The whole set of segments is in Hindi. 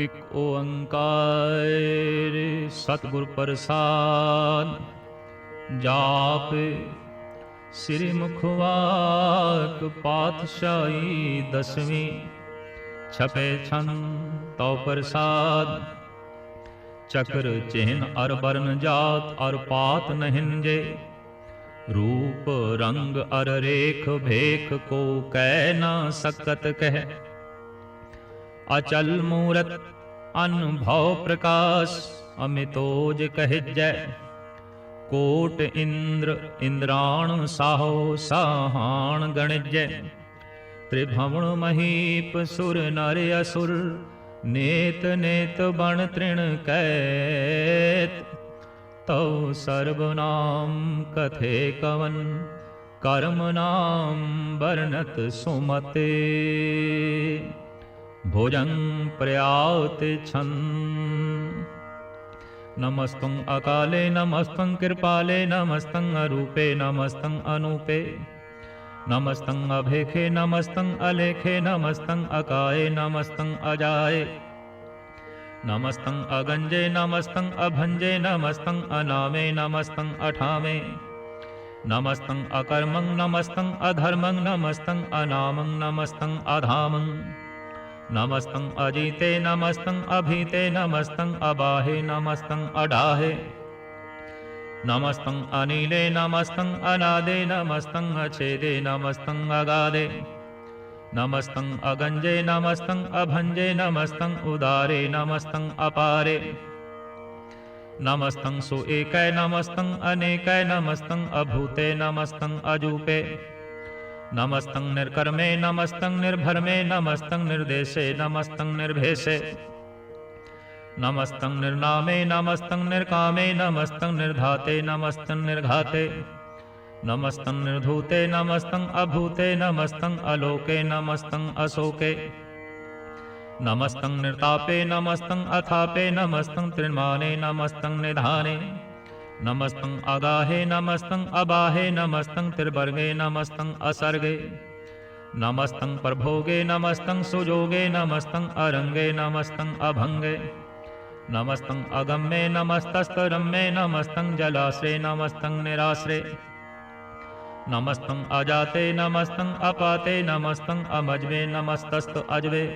इक ओंकार सतगुर प्रसाद। जाप श्री मुखवाक पातशाही दसवीं। छपे छन तो प्रसाद। चक्र चिन्ह अर वर्ण जात और पात न हिंजे। रूप रंग अर रेख भेख को कह न सकत कह। अचल मूरत अनुभव प्रकाश अमितोज कहिजै। कोट इंद्र इंद्राण साहो साहाण गणिजै। त्रिभुवन महीप सुर नर असुर नेत नेत बण तृण कैत। तौ सर्वनाम कथे कवन कर्म नाम वर्णत सुमते। भुजं प्रयात छन। नमस्तं अकाले नमस्तं कृपाले नमस्तं अरूपे नमस्तं अनूपे। नमस्तं अभेखे नमस्तं अलेखे नमस्तं अकाये नमस्तं अजाये। नमस्तं अगंजे नमस्तं अभंजे नमस्तं अनामे नमस्तं अठामे। नमस्तं अकर्मं नमस्तं अधर्मं नमस्तं अनामं नमस्तं अधामं। नमस्तं अजीते नमस्तं अभीते नमस्तं अबाहे नमस्तं अडाहे। नमस्तं अनीले नमस्तं अनादे नमस्तं अछेदे नमस्तं अगादे। नमस्तं अगंजे नमस्तं अभंजे नमस्तं उदारे नमस्तं अपारे। नमस्तं सुएकै नमस्तं अनेकै नमस्तं अभूते नमस्तं अजूपे। नमस्तं निर्कर्मे नमस्तं निर्भरमे नमस्तं निर्देशे नमस्तं निर्भेशे। नमस्तं निर्नामे नमस्तं निर्कामे नमस्तं निर्धाते नमस्तं निर्घाते। नमस्तं निर्धूते नमस्तं अभूते नमस्तं अलोके नमस्तं अशोके। नमस्तं निर्तापे नमस्तं अथापे नमस्तं त्रिमाने नमस्तं निधाने। नमस्तं अगाहे नमस्तं अबाहे नमस्तं त्रिवर्गे नमस्तं असर्गे। नमस्तं प्रभोगे नमस्तं सुजोगे नमस्तं अरंगे नमस्तं अभंगे। नमस्तं अगम्ये नमस्तस्तरम्ये नमस्तं जलाश्रे नमस्तं निराश्रे। नमस्तं अजाते नमस्तं अपाते नमस्तं अमज्वे नमस्तस्त अजवे।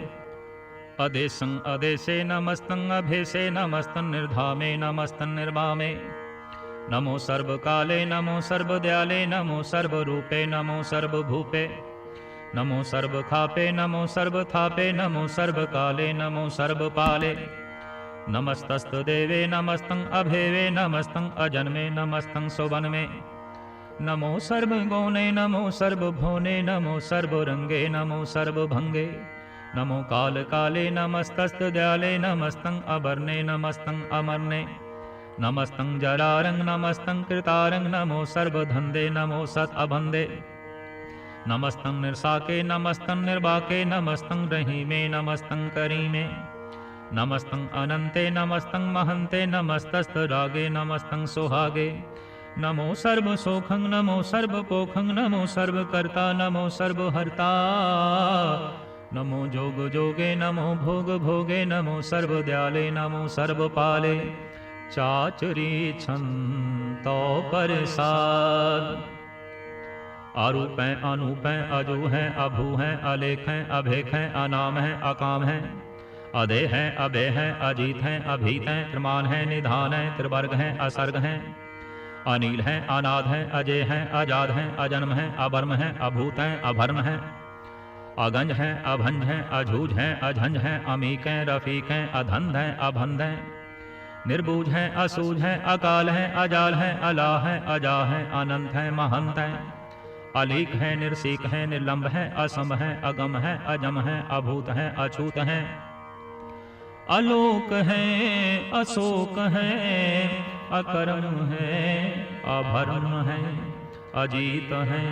अदेशं अदेशे नमस्तं अभेशे नमस्तं निर्धामे नमस्तं निर्वामे। नमो सर्वकाले नमो सर्वदयाले नमो सर्वरूपे नमो सर्वभूपे। नमो सर्वखापे नमो सर्वथापे नमो सर्वकाले नमो सर्वपाले। नमस्तस्तदेवे नमस्तं अभेवे नमस्तं अजन्मे नमस्तं सुवन्मे। नमो सर्वगुणे नमो सर्वभुवने नमो सर्वरंगे नमो सर्वभंगे। नमो कालकाले नमस्तस्तदयाले नमस्तं अवर्णे नमस्तं अमर्णे। नमस्तं जरारंग नमस्तं कृतारंग नमो सर्वधंदे नमो सत अबंदे। नमस्तं निर्साके नमस्तं निर्वाके नमस्तं रहीमे नमस्तं करीमे। नमस्तं अनंते नमस्तं महंते नमस्तस्त रागे नमस्तं सुहागे। नमो सर्वसोखं नमो सर्वपोखं नमो सर्वकर्ता नमो सर्वहर्ता। नमो जोग जोगे नमो भोग भोगे नमो सर्वदयाले नमो सर्वपाले। चाचरी छंतो प्रसाद। आरूप हैं अनूप हैं अजू हैं अभू हैं अलेख हैं अभेख हैं अनाम हैं अकाम हैं। अदे हैं अबे हैं अजीत हैं अभीत हैं त्रिमान हैं निधान हैं त्रिवर्ग हैं असर्ग हैं। अनील हैं अनाद हैं अजय हैं अजाद हैं अजन्म हैं अवर्म हैं अभूत हैं अभर्म हैं। अगंज हैं अभंज हैं अझूझ हैं अझंझ हैं अमीक हैं रफीक हैं अधंध हैं अभंध हैं। निर्बूझ हैं असूझ हैं अकाल हैं अजाल हैं अला हैं अजा हैं अनंत हैं महंत हैं। अलीक हैं निर्सीक हैं निर्लंब हैं असम हैं अगम हैं अजम हैं अभूत हैं अछूत हैं। अलोक हैं अशोक हैं अकर्म हैं अभर्म हैं। अजीत हैं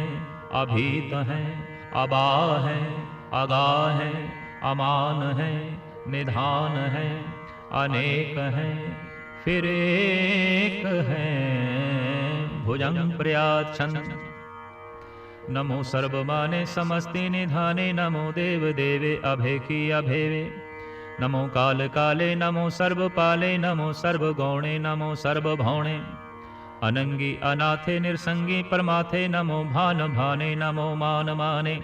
अभीत हैं अबा हैं अगा हैं अमान हैं निधान हैं अनेक हैं फिर एक हैं भुजंग प्रयाच्छन। नमो सर्वमाने समस्ति निधाने नमो देव देवे अभेकी अभेवे। नमो काल काले नमो सर्वपाले नमो सर्वगौणे नमो सर्वभौणे अनंगी अनाथे निरसंगी परमाथे नमो भान भाने नमो मान माने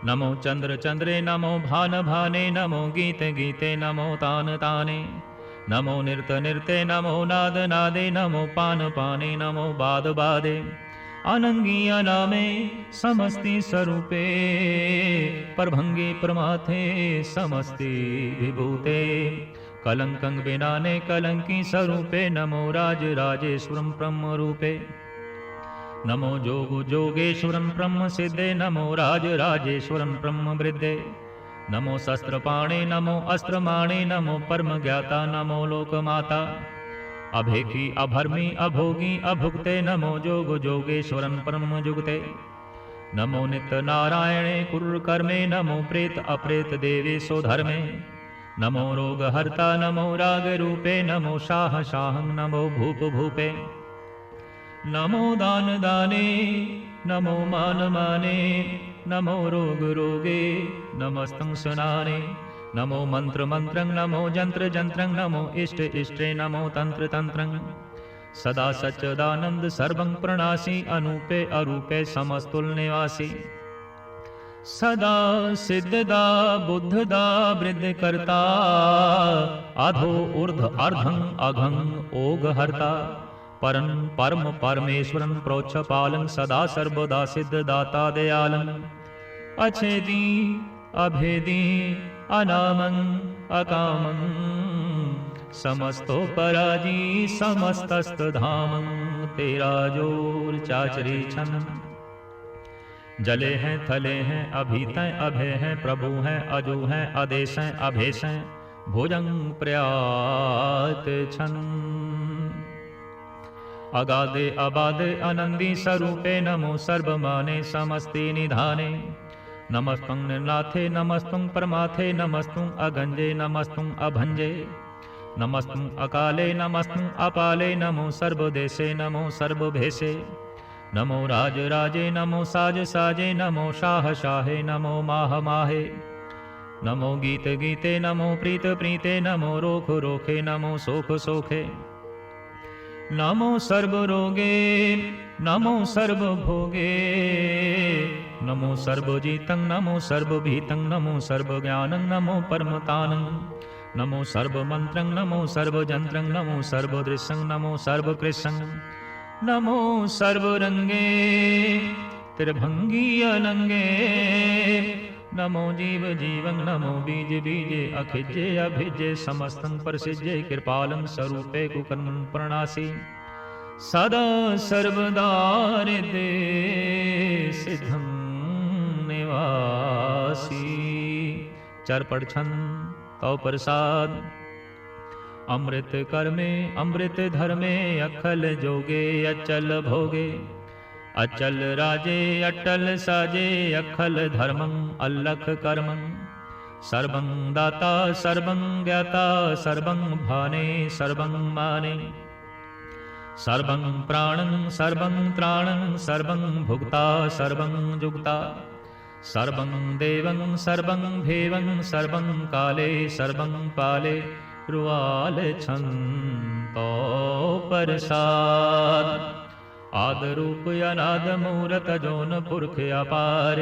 नमो चंद्र चंद्रे नमो भान भाने नमो गीत गीते नमो तान ताने नमो नृत्य नृत्य नमो नाद नादे नमो पान पाने नमो बाद बादे अनंगी अनामे समस्ति स्वरूपे परभंगी प्रमाथे समस्ति विभूते कलंकं बिनाने कलंकी स्वरूपे नमो राज राजेश्वरं ब्रह्म रूपे नमो जोग जोगेश्वरं ब्रह्म सिद्धे नमो राज राजेश्वरं ब्रह्म वृद्धे नमो शस्त्रपाणे नमो अस्त्रमाणे नमो परम ज्ञाता नमो लोकमाता अभेखी अभर्मी अभोगी अभुक्ते नमो जोग जोगेश्वरं परम जुगते नमो नित्य नारायणे कुरुकर्मे नमो प्रेत अप्रेत देवेशो धर्मे नमो रोग हर्ता नमो राग रूपे नमो शाह शाहं नमो भूप भूपे नमो दान दाने नमो मान माने नमो रोग रोगे नमस्तं सनाने नमो मंत्र मंत्रं नमो जंत्र जंत्रं नमो इष्ट इष्टे नमो तंत्र तंत्रं सदा सच्चिदानंद सर्वं प्रणासी अनूपे अरूपे समस्तुल निवासी सदा सिद्धदा बुद्धदा वृद्ध करता अधो ऊर्ध अर्धं अघं ओग हरता परम परम परमेश्वरं प्रोच्छ पालं सदा सर्वदा सिद्ध दाता दयालं अछेदी अभेदी अनामं अकामं समस्तो पराजी समस्तस्त धामं तेरा जोर चाचरी छन जले हैं थले हैं अभीतय अभय हैं प्रभु हैं अजो हैं आदेश हैं अभेश हैं भुजंग प्रयात छन अगाधे अबाधे आनंदी स्वरूपे नमो सर्वमाने समस्ति निधाने नमस्तुं निर्नाथे नमस्तुं परमाथे नमस्तुं अगंजे नमस्तुं अभंजे नमस्तुं अकाले नमस्तुं अपाले नमो सर्वदेशे नमो सर्वभेषे नमो राज राजे नमो साज साजे नमो शाह शाहे नमो माह माहे नमो गीत गीते नमो प्रीत प्रीते नमो रोख रोखे नमो सोख सोखे नमो सर्व रोगे नमो सर्व भोगे नमो सर्वजीतं नमो सर्वभीतं नमो सर्वज्ञानं नमो परमतानं नमो सर्वमन्त्रं नमो सर्वजन्त्रं नमो सर्वदृश्यं नमो सर्वकृशं नमो सर्वरंगे त्रिभंगी अलंगे नमो जीव जीवं नमो बीज बीजे अखिजे अभिजे समस्तं प्रसिजे कृपालं स्वरूपे कुकर्मं प्रणासी सदा सर्वदा हृदे सिद्धं निवासी चरपड़ छन तौ प्रसाद अमृत कर्मे अमृत धर्मे अखल जोगे अचल भोगे अचल राजे अटल साजे अखल धर्मं अलख कर्मं सर्वं दाता सर्वं ज्ञाता सर्वं भाने सर्वं माने सर्वं प्राणं सर्वं त्राणं सर्वं भुक्ता सर्वं जुक्ता सर्वं देवं सर्वं भेवं सर्वं काले सर्वं पाले रुआल छंतो प्रसाद आदरूप अनाद मूरत जोन पुरख अपार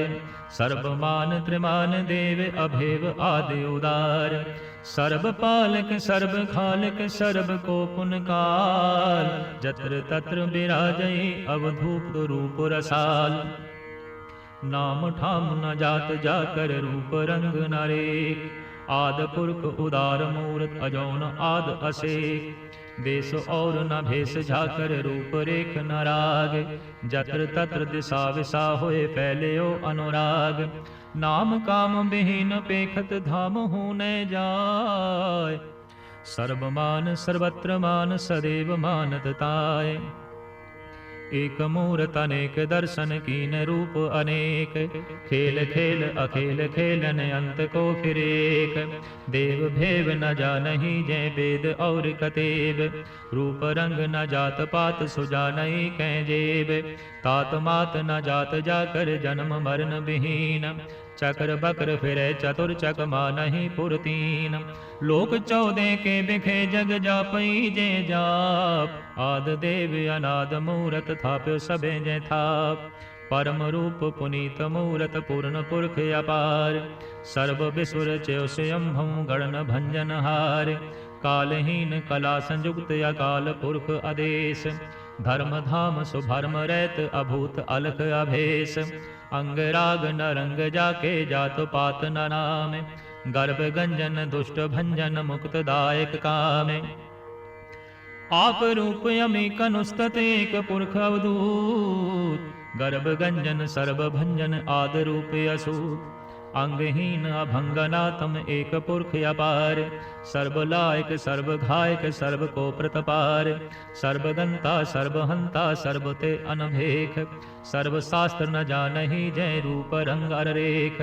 सर्वमान त्रिमान देव अभेव आदि उदार सर्व पालक सर्व खालक सर्व को पुन काल जत्र तत्र विराजय अवधूत रूप रसाल नाम ठाम न जात जाकर रूप रंग नरेक आद पुरख उदार मूरत अजौन आद असेक देश और न भेष झाकर रूप रेख न राग जत्र तत्र दिशा विशा होए फैल्यो अनुराग नाम काम विहीन पेखत धाम हो न जाय सर्वमान सर्वत्र मान सदैव मानत ताय एक मूरत अनेक दर्शन कीन रूप अनेक खेल खेल अखेल खेलन अंत को फिर एक देव भेव न जानहि जय वेद और कतेब रूप रंग न जात पात सुजानहि कै जेब तात मात न जात जाकर जन्म मरण विहीन चक्र बक्र फिरे चतुर चक मानहि पुरतीन। लोक 14 के बिखे जग जापई जे जाप। आद देव अनाद मूरत थाप्यो सबे जय थाप। परम रूप पुनीत मूरत पूर्ण पुरख अपार। सर्व विसुर च्यो स्वयंभू गणन भंजन हार। कालहीन कला संयुक्त अकाल पुरख आदेश। धर्म धाम सुभर्म रैत अभूत अलख अभेश। अंग राग नरंग जाके जात पात न नाम। गर्भ गंजन दुष्ट भंजन मुक्त दायक काम। आप रूप यमी कनुस्तत एक पुरख अवधूत। गर्भ गंजन सर्व भंजन आद रूप असूत। अंगहीन अभंगनातम एक पुरख अपार। सर्व लायक सर्व घायक सर्व को प्रतपार। सर्वगंता सर्वहंता सर्व ते अनभेख। सर्व शास्त्र न जानहि जय रूप रंग अर रेख।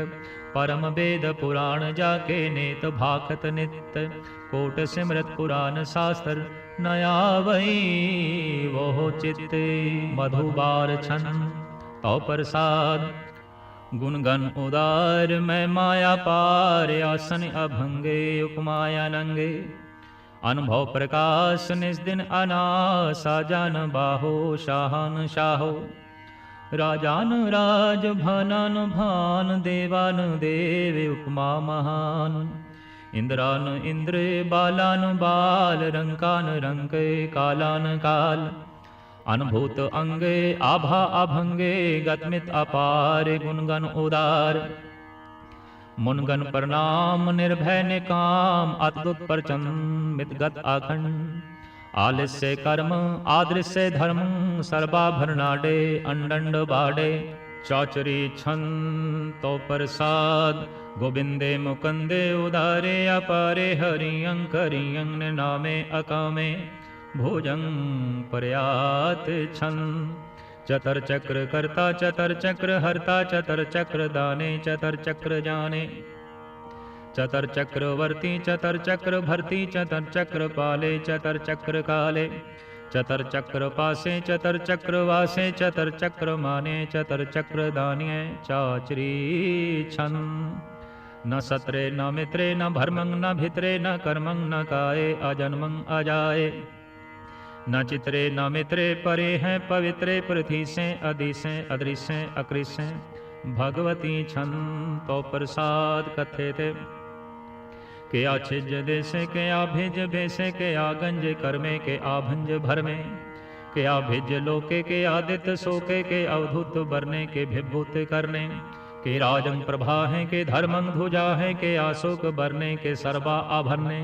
परम वेद पुराण जाके नेत भाखत नित्य। कोट सिमरत पुराण शास्त्र न आवै वो चित्त। मधुबार छन तो प्रसाद गुणगन उदार। मैं माया पार आसन अभंगे उपमाया नंगे। अनुभव प्रकाश निज दिन अनासा जान बाहो शाहन शाहो। राजान राज भानन भान देवान देव उपमा महान। इंद्रान इंद्र बालान बाल रंकान रंक कालान काल। अनुभूत अंगे आभा अभंगे गतमित अपार गुणगन उदार। मुनगन प्रणाम निर्भय निकाम अद्भुत प्रचंड गत अखंड। आलस्य कर्म आदृश्य धर्म सर्वाभरणाडे अंडंड बाडे। चाचरी छन तो प्रसाद गोविंदे मुकुंदे उदारे अपारे हरियं करियं नामे अकामे। भोजं प्रयात छन चतर चक्र करता चतर चक्र हरता चतर चक्र दाने चतर चक्र जाने। चतर चक्रवर्ती चतर चक्र भरती चतर चक्र पाले चतर चक्र काले। चतर चक्र पासे चतर चक्र वासे चतर चक्र माने चतर चक्र दानिये। चाचरी छन न सत्रे न मित्रे न भर्मं न भित्रे न कर्मं न काये अजन्मं अजाये। न चित्रे न मित्रे परे हैं पवित्रे पृथ्वी से अधिसे अदृश्य अकृष्य। भगवती छन तो प्रसाद कथे थे। के आछिज देशे के आभिज भेसे के आगंज कर्मे के आभंज भरमे। के आभिज लोके के आदित्य शोके के अवधूत बरने के विभूत करने। के राजं प्रभा है के धर्मं ध्वजा है के आशोक बरने के सर्वा आभरने।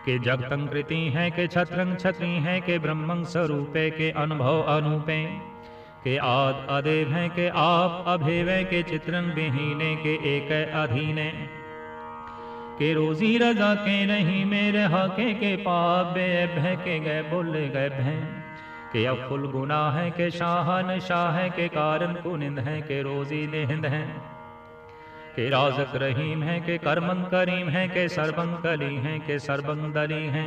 के जगतं कृति है के छत्रं छत्री है के ब्रह्मं स्वरूपे के अनुभव अनूपे। के आद अदेव है के आप अभेव के चित्रं विहीने के एक अधीने। के रोजी रजा के नहीं मेरे हाके के पाप बे भय के गए बोल गए भय। के अफुल गुना है के शाहन शाह है के कारण कुनिंद है के रोजी देहिंद है। के राजक रहीम है के कर्मं करीम है के सर्वं कली है के सर्वं दली है।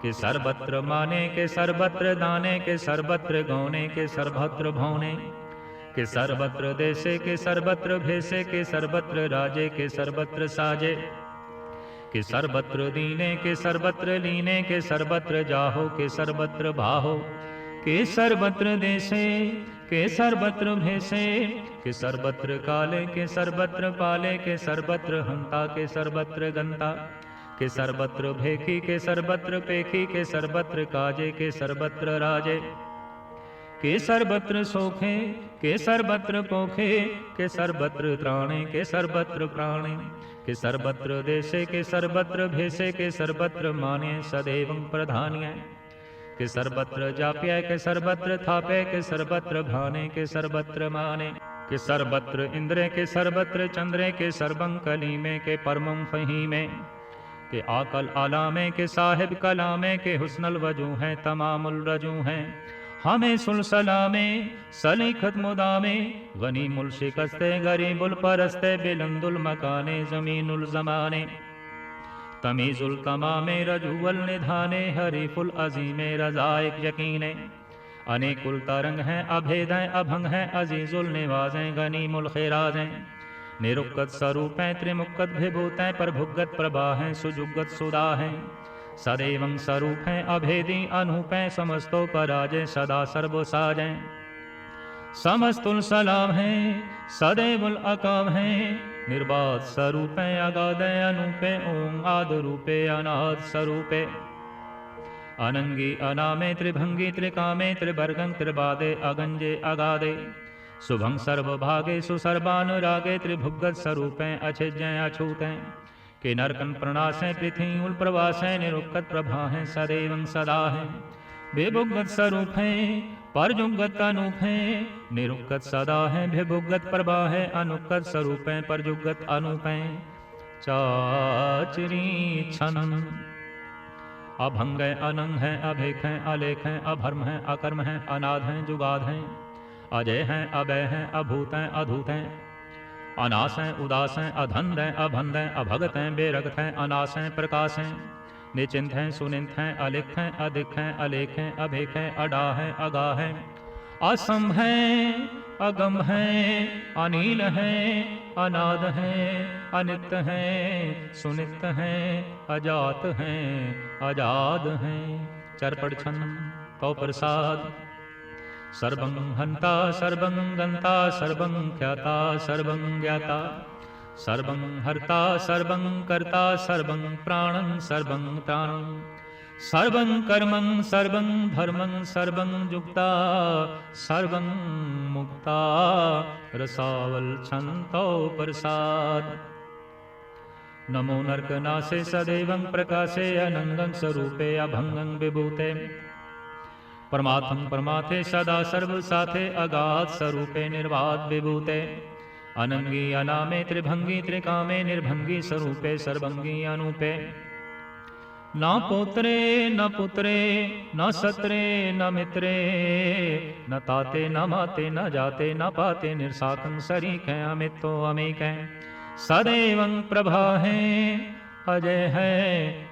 के सर्वत्र माने के सर्वत्र दाने के सर्वत्र गौने के सर्वत्र भौने। के सर्वत्र देशे के सर्वत्र भेसे के सर्वत्र राजे के सर्वत्र साजे। के सर्वत्र दीने के सर्वत्र लीने के सर्वत्र जाहो के सर्वत्र भाहो। के सर्वत्र देशे के सर्वत्र भेसे के सर्वत्र काले के सर्वत्र पाले के सर्वत्र हंता के सर्वत्र गंता। के सर्वत्र भेखी के सर्वत्र पेखी के सर्वत्र काजे के सर्वत्र राजे। के सर्वत्र सोखे के सर्वत्र पोखे के सर्वत्र त्राणे के सर्वत्र प्राणे। के सर्वत्र देशे के सर्वत्र भेसे के सर्वत्र माने सदैवं प्रधान्य। के सर्वत्र जाप्य के सर्वत्र थापे के सर्वत्र भाने के सर्वत्र माने। के सर्वत्र इंद्रे के सर्वत्र चंद्रे के सर्वं कलीमे के परमं फहीमे। के आकल आलामे के साहिब कलामे के हुस्नल वजू हैं तमामुल रजू हैं। हमें सुलसलामे सलीखत मुदामे गनी मुल शिकस्ते गरीबुल परस्ते बिलंदुल मकाने जमीनुल जमाने। तमीजुल तमामे रजूवल निधाने हरीफुल अजीमे रजाइक यकीने। अनेकुल तरंग हैं अभेद हैं अभंग हैं अजीजुल निवाजें गनीमुल खिराजें। निरुक्कत स्वरूपें त्रिमुक्कत विभूतें प्रभुगत प्रभा हैं सुजुगत सुधा हैं सदैवं स्वरूपें अभेदी अनूपें समस्तो पराजय सदा सर्व साजें समस्तुल सलाम हैं सदैवुल अकाम हैं निर्बाध स्वरूपें अगाधे अनूपे ओं आद रूपे अनाद स्वरूपे अनंगी अनामे त्रिभंगी त्रिकामे त्रिवर्गं त्रिबादे अगंजे अगाधे शुभं सर्वभागे सुसर्वानुरागे त्रिभुगत स्वरूपें अछिज्ञ अछूतें के नरकन प्रणासें पृथ्वी उल प्रवासें निरुक्कत प्रभा हैं सदैवं सदा हैं विभुगत स्वरूप हैं परजुगत अनूप हैं निरुक्कत सदा हैं विभुगत प्रभा है अनुक्कत स्वरूप हैं परजुगत अनूप हैं चाचरी छनन अभंग है अनंग है अभेक है अलेख है अभर्म है अकर्म है अनाद है जुगाद है अजय हैं अभय हैं अभूत हैं अधूत हैं अनास हैं उदास हैं अधंध हैं अभंध हैं अभगत हैं बेरगत हैं अनास हैं प्रकाश हैं निचिंत हैं सुनिंत हैं अलिख हैं अधिक हैं अलेख हैं अभेक हैं अडा हैं अगा हैं असम हैं अगम हैं अनील हैं अनाद हैं अनित हैं सुनित हैं अजात हैं अजाद हैं चरपड़ छन कौ प्रसाद सर्वं हंता सर्वं गंता सर्वं ख्याता सर्वं ज्ञाता सर्वं हर्ता सर्वं कर्ता सर्वं प्राणं सर्वं त्राणं सर्वं कर्मं सर्वं धर्मं सर्वं जुक्ता सर्वं मुक्ता रसावल छंतो प्रसाद नमो नरकनासे सदैवं प्रकाशे अनंगं स्वरूपे अभंगं विभूते परमात्म परमाथे सदा सर्व साथे अगाध स्वरूपे निर्वाद विभूते अनंगी अनामे त्रिभंगी त्रिकामे निर्भंगी स्वरूपे सर्वंगी अनूपे न पोत्रे न पुत्रे न सत्रे न मित्रे न ताते न माते न जाते न पाते निर्साकं सरीक हैं अमितो अमीक हैं सदैवं प्रभा है अजय है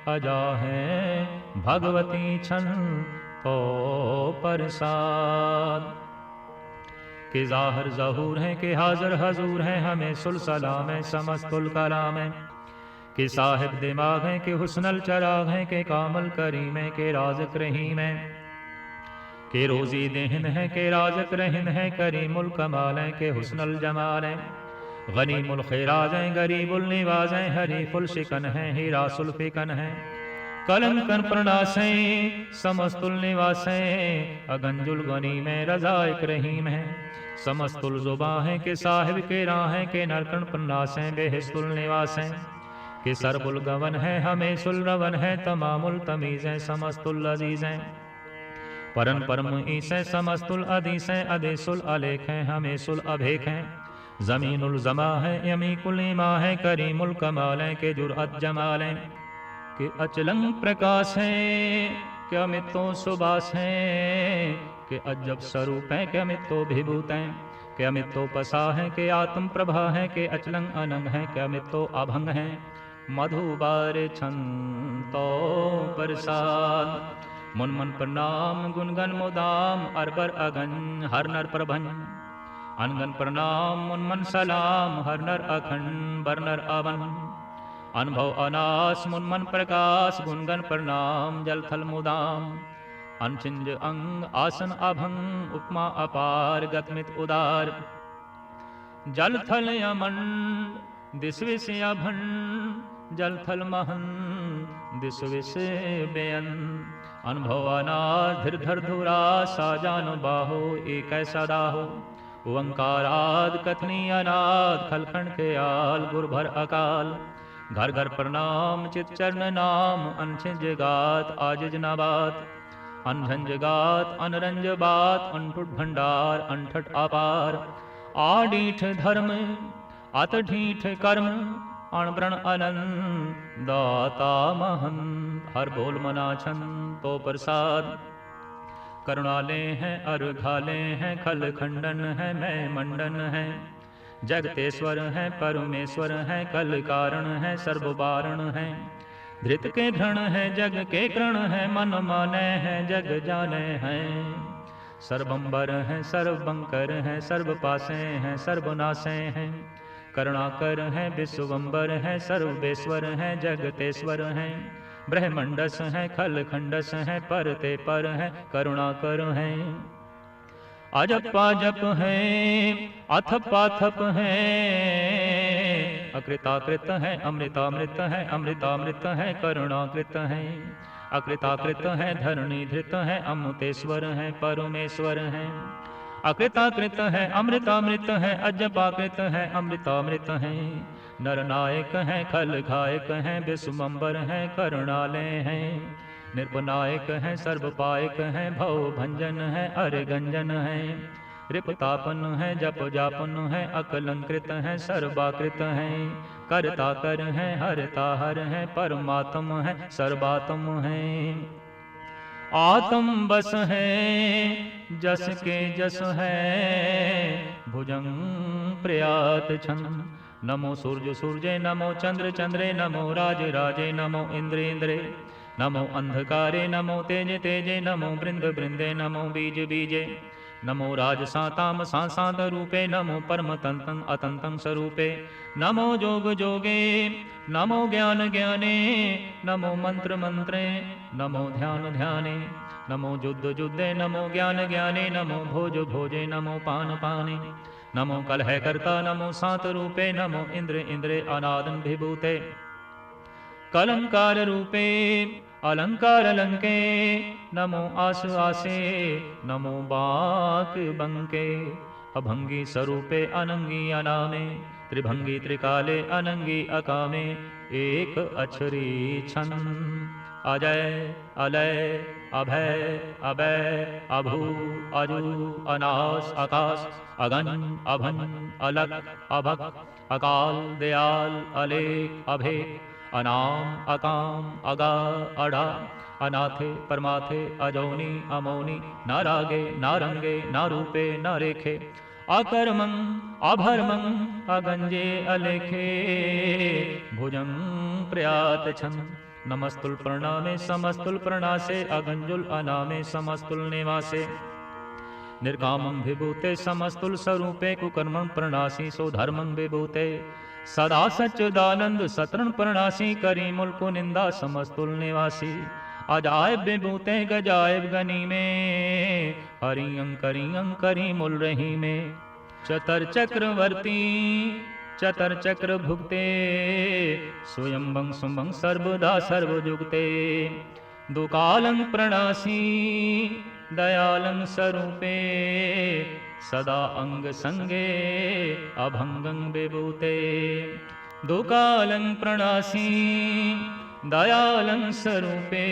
अजा है भगवती छन तो प्रसाद के ज़ाहिर ज़हूर हैं के हाज़िर हजूर हैं हमें सुल सलाम है समस्तुल कलाम है के साहिब दिमाग हैं के हुस्नल चराग हैं के कामल करीम है के राज़िक रहीम है के रोज़ी देहिन है के राज़िक रहीन है करीमुल कमाल है के हुस्नल जमाल है गनीमुल खैराज हैं गरीबुल निवाज हैं हरीफुल शिकन है हीरासुल फिकन है कलंकन प्रणासें समस्तुल निवासें अगंजुल गनी में रजाइक रहीम है समस्तुल जुबा है के साहिब के राहें के नरकन प्रणासें बेहिस्तुल निवासें के सरबुल गवन है हमें सुल रवन है तमामुल तमीज़ें समस्तुल अजीज़ें परन परम ईसें समस्तुल अदीसें अदेसुल अलेख हैं हमें सुल अभेक हैं ज़मीनुल ज़मा है यमी कुल इमा है करीमुल कमाल है के जुरअत जमाल है कि अचलंग प्रकाश है कि अमितो सुबास है कि अजब स्वरूप है कि अमितो विभूत है कि अमितो पसा है कि आत्म प्रभा है कि अचलंग अनंग है कि अमितो अभंग है मधुबार छंतो प्रसाद मुन मन प्रणाम गुणगन मुदाम अरबर अगन हर नर प्रभन अनगन प्रणाम मुन मन सलाम हर नर अखंड बर नर अवन अनुभव अनास मुनमन प्रकाश गुणगन प्रणाम जल थल मुदाम अनचिंज अंग आसन अभंग उपमा अपार गतमित उदार जल थल यमन दिसविस अभन जल थल महन दिसविस बेयन अनुभव अनास धीर धर धुरा साजान बाहो एक सदा हो ओंकाराद कथनी अनाद खलखंड के आल गुरभर अकाल घर घर प्रणाम चित चरण नाम अनछिंज गात आजिज नबात अनझंझ गात अनरंज बात अनठुट भंडार अनठट अपार आडीठ धर्म अतढीठ कर्म अणव्रण अनंत दाता महन हर बोल मना छन तो प्रसाद करुणाले हैं अर्घाले हैं खल खंडन है मैं मंडन है जगतेश्वर है परमेश्वर है कल कारण है सर्ववारण है धृत के धृण है जग के कृण है मन माने है जग जाने हैं सर्वंबर है सर्वंकर है सर्व पासे हैं सर्वनाशे हैं करुणाकर हैं, विश्वम्बर हैं, सर्वेश्वर हैं, जगतेश्वर हैं, ब्रह्मंडस हैं, खल खंडस हैं, परते पर हैं, करुणाकर हैं। अजपाजप हैं, अथपाथप हैं, अकृताकृत हैं, अमृतामृत हैं, अमृतामृत हैं, करुणाकृत हैं। अकृताकृत हैं, धरणीधृत हैं, अमृतेश्वर हैं, परमेश्वर हैं। अकृताकृत हैं, अमृतामृत हैं, अजपाकृत हैं, अमृतामृत हैं। नरनायक हैं, खल घायक हैं, विश्वम्बर हैं, करुणालय हैं। निर्पनायक हैं, सर्वपायक हैं, भव भंजन हैं, अरगंजन हैं। रिपतापन है, जप जापन है, अकलंकृत हैं, सर्वाकृत हैं। करता कर हैं, हरता हर हैं, परमात्म है, सर्वात्म है। आत्म बस है, जस के जस है, भुजंग प्रयात छन। नमो सूर्य सूर्ये, नमो चंद्र चंद्रे, नमो राज राजे, नमो इंद्र इंद्रे, नमो अंधकारे, नमो तेजे तेजे, नमो बृंद बृंदे, नमो बीज बीजे, नमो राजसाताम सांसाद रूपे, नमो परम तंतं अतंतं स्वरूपे, नमो जोग जोगे, नमो ज्ञान ज्ञाने, नमो मंत्र मंत्रे, नमो ध्यान ध्याने, नमो युद्ध युद्धे, नमो ज्ञान ज्ञाने, नमो भोज भोजे, नमो पान पाने, नमो कलह कर्ता, नमो सात रूपे, नमो इंद्र इंद्रे अनादन विभूते, कलंकार रूपे, अलंकार अलंके, नमो आस आसे, नमो बाक बंके। अभंगी स्वरूपे, अनंगी अनामे, त्रिभंगी त्रिकाले, अनंगी अकामे, एक अक्षरी छन। अजय अलय, अभय अभय, अभू अजू, अनास आकाश, अगन अभन, अलक अभक, अकाल दयाल, अलेख अभेद, अनाम अकाम, अगा अड़ा, अनाथे परमाथे, अजौनी अमौनी, नारागे नारंगे, नारूपे नारेखे, अकर्मं अभर्मं, अगंजे अलेखे, भुजं प्रयात छन। नमस्तुल प्रणामे, समस्तुल प्रणासे, अगंजुल अनामे, समस्तुल निवासे, निर्कामं विभूते, समस्तुल स्वरूपे, कुकर्मं प्रणासी, सो धर्मं विभूते, सदा सच्चिदानंद सतरण प्रणासी, करी मुल्क निंदा, समस्तुल निवासी, अजायब विभूते, गजायब गनी में, हरि अंकरी अंकरी मुल रही में, चतर चक्रवर्ती, चतर चक्र भुगते, स्वयं सुमं सर्वदा सर्वजुगते, दुकालं प्रणासी, दयालं स्वरूपे, सदा अंग संगे, अभंगं विभूते, दुकालं प्रणासी, दयालं स्वरूपे,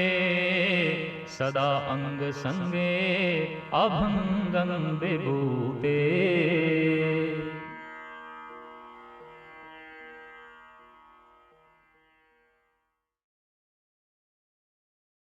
सदा अंग संगे, अभंगं विभूते।